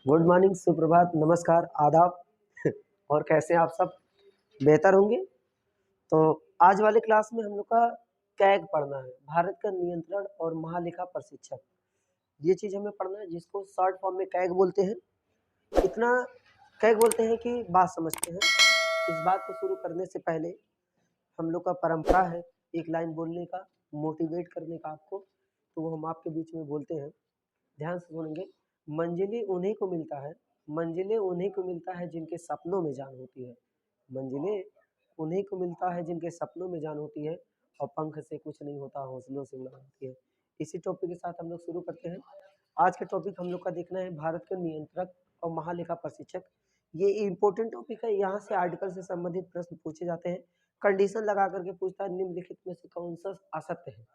Good morning, सुप्रभात, नमस्कार, आदाब। और कैसे हैं आप सब? बेहतर होंगे। तो आज वाले क्लास में हम लोग का कैग पढ़ना है, भारत का नियंत्रण और महालेखा प्रशिक्षक। ये चीज़ हमें पढ़ना है, जिसको शॉर्ट फॉर्म में कैग बोलते हैं। इतना कैग बोलते हैं कि बात समझते हैं। इस बात को शुरू करने से पहले हम लोग का परंपरा है एक लाइन बोलने का, मोटिवेट करने का आपको, तो वो हम आपके बीच में बोलते हैं। ध्यान से सुनेंगे। मंजिलें उन्हीं को मिलता है, मंजिलें उन्हीं को मिलता है जिनके सपनों में जान होती है। मंजिलें उन्हीं को मिलता है जिनके सपनों में जान होती है, और पंख से कुछ नहीं होता, हौसलों से उड़ान होती है। इसी टॉपिक के साथ हम लोग शुरू करते हैं। आज का टॉपिक हम लोग का देखना है भारत के नियंत्रक और महालेखा प्रशिक्षक। ये इम्पोर्टेंट टॉपिक है, यहाँ से आर्टिकल से संबंधित प्रश्न पूछे जाते हैं। कंडीशन लगा करके पूछता है निम्नलिखित में से कौन सा असत्य है,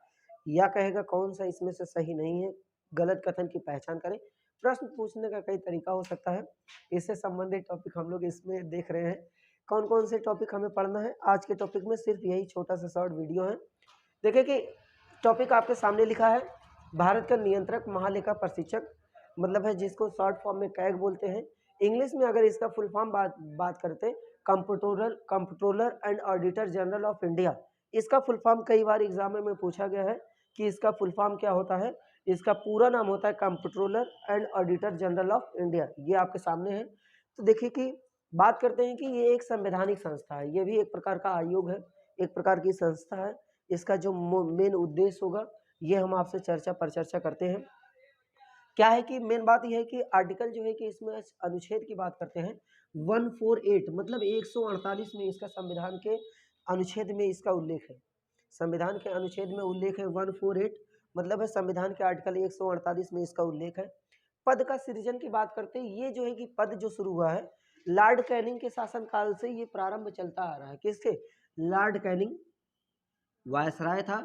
या कहेगा कौन सा इसमें से सही नहीं है, गलत कथन की पहचान करें। प्रश्न पूछने का कई तरीका हो सकता है, इससे संबंधित टॉपिक हम लोग इसमें देख रहे हैं। कौन कौन से टॉपिक हमें पढ़ना है आज के टॉपिक में, सिर्फ यही छोटा सा शॉर्ट वीडियो है। देखिए कि टॉपिक आपके सामने लिखा है, भारत का नियंत्रक महालेखा प्रशिक्षक, मतलब है जिसको शॉर्ट फॉर्म में कैग बोलते हैं। इंग्लिश में अगर इसका फुल फॉर्म बात करते, comptroller and auditor general of India. इसका फुल फॉर्म कई बार एग्जाम में पूछा गया है कि इसका फुल फॉर्म क्या होता है। इसका पूरा नाम होता है comptroller and auditor general of India. ये आपके सामने है। तो देखिए कि बात करते हैं कि ये एक संवैधानिक संस्था है, ये भी एक प्रकार का आयोग है, एक प्रकार की संस्था है। इसका जो मेन उद्देश्य होगा, ये हम आपसे चर्चा पर चर्चा करते हैं। क्या है कि मेन बात यह है कि आर्टिकल जो है कि इसमें अनुच्छेद की बात करते हैं 148, मतलब 148 में इसका संविधान के अनुच्छेद में इसका उल्लेख है। संविधान के अनुच्छेद में उल्लेख है 148, मतलब है संविधान के आर्टिकल 148 में इसका उल्लेख है। पद का सृजन की बात करते हैं, ये जो है कि पद जो शुरू हुआ है लॉर्ड कैनिंग के शासनकाल से, ये प्रारंभ चलता आ रहा है। किसके? लॉर्ड कैनिंग वायसराय था,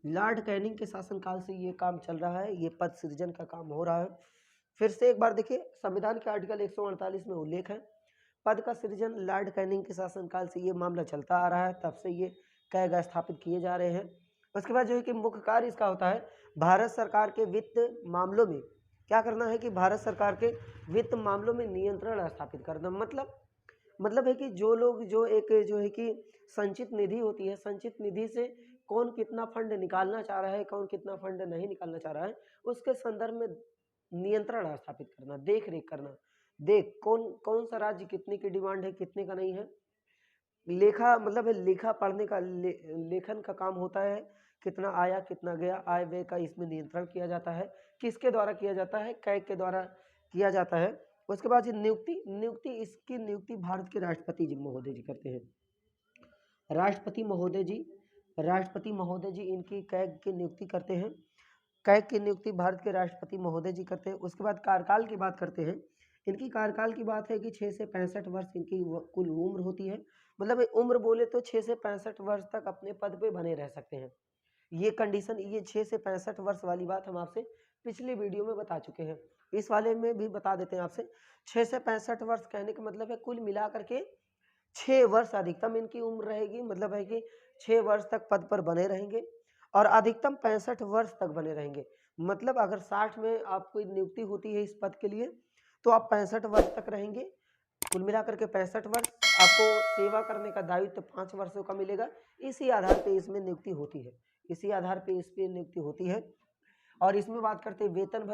लॉर्ड कैनिंग के शासनकाल से ये काम चल रहा है, ये पद सृजन का काम हो रहा है। फिर से एक बार देखिए, संविधान के आर्टिकल 148 में उल्लेख है पद का सृजन लॉर्ड कैनिंग के शासनकाल से ये मामला चलता आ रहा है, तब से ये कैग स्थापित किए जा रहे हैं। उसके बाद जो है कि मुख्य कार्य इसका होता है भारत सरकार के वित्त मामलों में क्या करना है कि भारत सरकार के वित्त मामलों में नियंत्रण स्थापित करना। मतलब है कि जो लोग जो है कि संचित निधि होती है, संचित निधि से कौन कितना फंड निकालना चाह रहा है, कौन कितना फंड नहीं निकालना चाह रहा है, उसके संदर्भ में नियंत्रण स्थापित करना, देख रेख करना। देख कौन कौन सा राज्य कितने की डिमांड है, कितने का नहीं है। लेखा मतलब है लेखा पढ़ने का लेखन का काम होता है, कितना आया कितना गया, आय व्यय का इसमें नियंत्रण किया जाता है। किसके द्वारा किया जाता है? कैग के द्वारा किया जाता है। उसके बाद इसकी नियुक्ति भारत के राष्ट्रपति जी महोदय जी करते हैं। राष्ट्रपति महोदय जी इनकी कैग की नियुक्ति करते हैं। कैग की नियुक्ति भारत के राष्ट्रपति महोदय जी करते हैं। उसके बाद कार्यकाल की बात करते हैं। इनकी कार्यकाल की बात है कि 6 से 65 वर्ष इनकी कुल उम्र होती है। मतलब उम्र बोले तो 6 से 65 वर्ष तक अपने पद पे बने रह सकते हैं। ये कंडीशन, ये 6 से 65 वर्ष वाली बात हम आपसे पिछले वीडियो में बता चुके हैं। इस वाले में भी बता देते हैं आपसे। 6 से 65 वर्ष कहने का मतलब है कुल मिला करके 6 वर्ष अधिकतम इनकी उम्र रहेगी, मतलब है कि 6 वर्ष तक पद पर बने रहेंगे और अधिकतम 65 वर्ष तक बने रहेंगे। मतलब अगर 60 में आपको नियुक्ति होती है इस पद के लिए, तो आप 65 वर्ष तक रहेंगे। कुल मिलाकर के 65 वर्ष आपको सेवा करने का दायित्व 5 वर्षों का मिलेगा। इसी आधार पे इसमें नियुक्ति होती है, इसी आधार पे इस पे नियुक्ति होती है। और इसमें बात करते हैं वेतन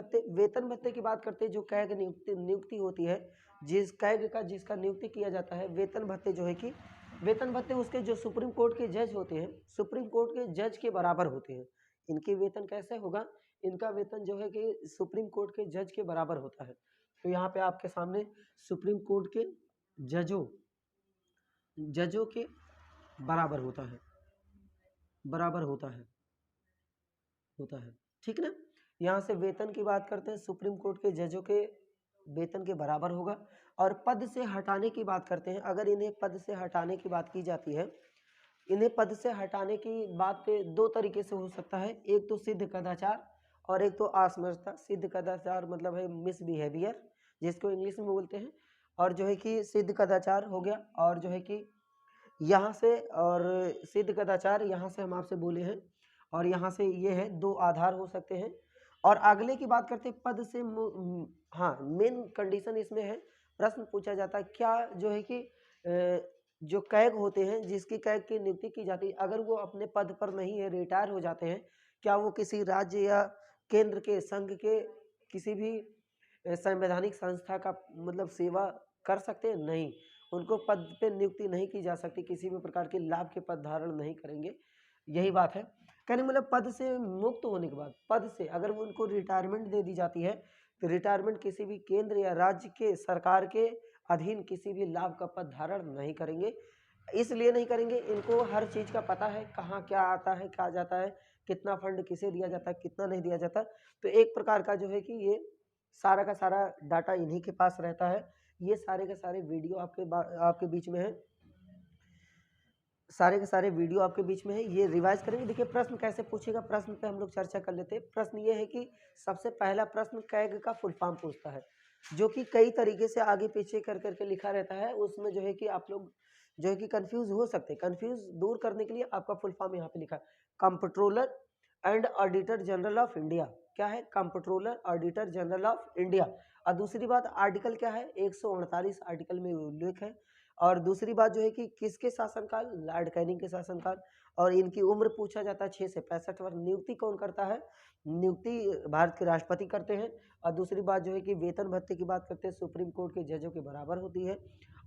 भत्ते की बात करते हैं। जो कैग नियुक्ति होती है, जिस कैग का जिसका नियुक्ति किया जाता है, वेतन भत्ते जो है कि वेतन भत्ते उसके जो सुप्रीम कोर्ट के जज होते हैं, सुप्रीम कोर्ट के जज के बराबर होते हैं। इनके वेतन कैसे होगा? इनका वेतन जो है कि सुप्रीम कोर्ट के जज के बराबर होता है। तो यहाँ पे आपके सामने सुप्रीम कोर्ट के जजों के बराबर होता है, बराबर होता है। ठीक ना? यहाँ से वेतन की बात करते हैं, सुप्रीम कोर्ट के जजों के वेतन के बराबर होगा। और पद से हटाने की बात करते हैं। अगर इन्हें पद से हटाने की बात की जाती है, इन्हें पद से हटाने की बात 2 तरीके से हो सकता है। एक तो सिद्ध कदाचार और एक तो असमर्थता। सिद्ध कदाचार मतलब है मिसबिहेवियर, जिसको इंग्लिश में बोलते हैं। और जो है कि सिद्ध कदाचार हो गया, और जो है कि यहाँ से, और सिद्ध कदाचार यहाँ से हम आपसे बोले हैं, और यहाँ से ये है 2 आधार हो सकते हैं। और अगले की बात करते हैं पद से हाँ, मेन कंडीशन इसमें है, प्रश्न पूछा जाता है क्या जो है कि जो कैग होते हैं, जिसकी कैग की नियुक्ति की जाती है, अगर वो अपने पद पर नहीं है, रिटायर हो जाते हैं, क्या वो किसी राज्य या केंद्र के संघ के किसी भी संवैधानिक संस्था का मतलब सेवा कर सकते हैं? नहीं, उनको पद पे नियुक्ति नहीं की जा सकती, किसी भी प्रकार के लाभ के पद धारण नहीं करेंगे, यही बात है। कहने मतलब पद से मुक्त होने के बाद, पद से अगर वो उनको रिटायरमेंट दे दी जाती है, तो रिटायरमेंट किसी भी केंद्र या राज्य के सरकार के अधीन किसी भी लाभ का पद धारण नहीं करेंगे। इसलिए नहीं करेंगे, इनको हर चीज़ का पता है, कहाँ क्या आता है, क्या जाता है, कितना फंड किसे दिया जाता है, कितना नहीं दिया जाता। तो एक प्रकार का जो है कि ये सारा का सारा डाटा इन्हीं के पास रहता है। ये सारे के सारे वीडियो आपके बीच में है, सारे के सारे वीडियो आपके बीच में है, ये रिवाइज करेंगे। देखिए प्रश्न कैसे पूछेगा, प्रश्न पे हम लोग चर्चा कर लेते हैं। प्रश्न ये है कि सबसे पहला प्रश्न कैग का फुल फॉर्म पूछता है, जो कि कई तरीके से आगे पीछे कर करके लिखा रहता है, उसमें जो है कि आप लोग जो है कि कंफ्यूज हो सकते हैं। कंफ्यूज दूर करने के लिए आपका फुल फॉर्म यहाँ पे लिखा है, comptroller and auditor general of India. क्या है? Comptroller auditor general of India. और दूसरी बात, आर्टिकल क्या है? 148 आर्टिकल में उल्लेख है। और दूसरी बात जो है कि किसके शासनकाल? लॉर्ड कैनिंग के शासनकाल। और इनकी उम्र पूछा जाता है 6 से 65 वर्ष। नियुक्ति कौन करता है? नियुक्ति भारत के राष्ट्रपति करते हैं। और दूसरी बात जो है कि वेतन भत्ते की बात करते हैं, सुप्रीम कोर्ट के जजों के बराबर होती है।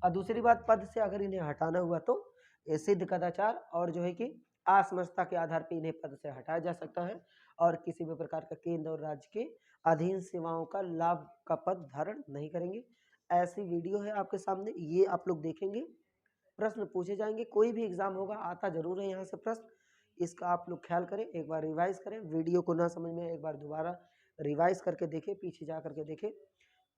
और दूसरी बात, पद से अगर इन्हें हटाना हुआ तो सिद्ध कदाचार और जो है कि असमर्थता के आधार पर इन्हें पद से हटाया जा सकता है, और किसी भी प्रकार का केंद्र और राज्य के अधीन सेवाओं का लाभ का पद धारण नहीं करेंगे। ऐसी वीडियो है आपके सामने, ये आप लोग देखेंगे, प्रश्न पूछे जाएंगे, कोई भी एग्जाम होगा आता जरूर है यहाँ से प्रश्न। इसका आप लोग ख्याल करें, एक बार रिवाइज करें, वीडियो को ना समझ में एक बार दोबारा रिवाइज करके देखें, पीछे जा करके देखें।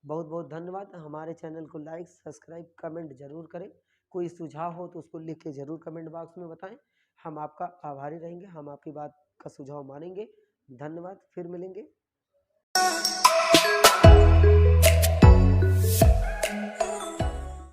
बहुत बहुत धन्यवाद। हमारे चैनल को लाइक सब्सक्राइब कमेंट जरूर करें। कोई सुझाव हो तो उसको लिख के जरूर कमेंट बॉक्स में बताएं, हम आपका आभारी रहेंगे, हम आपकी बात का सुझाव मानेंगे। धन्यवाद, फिर मिलेंगे।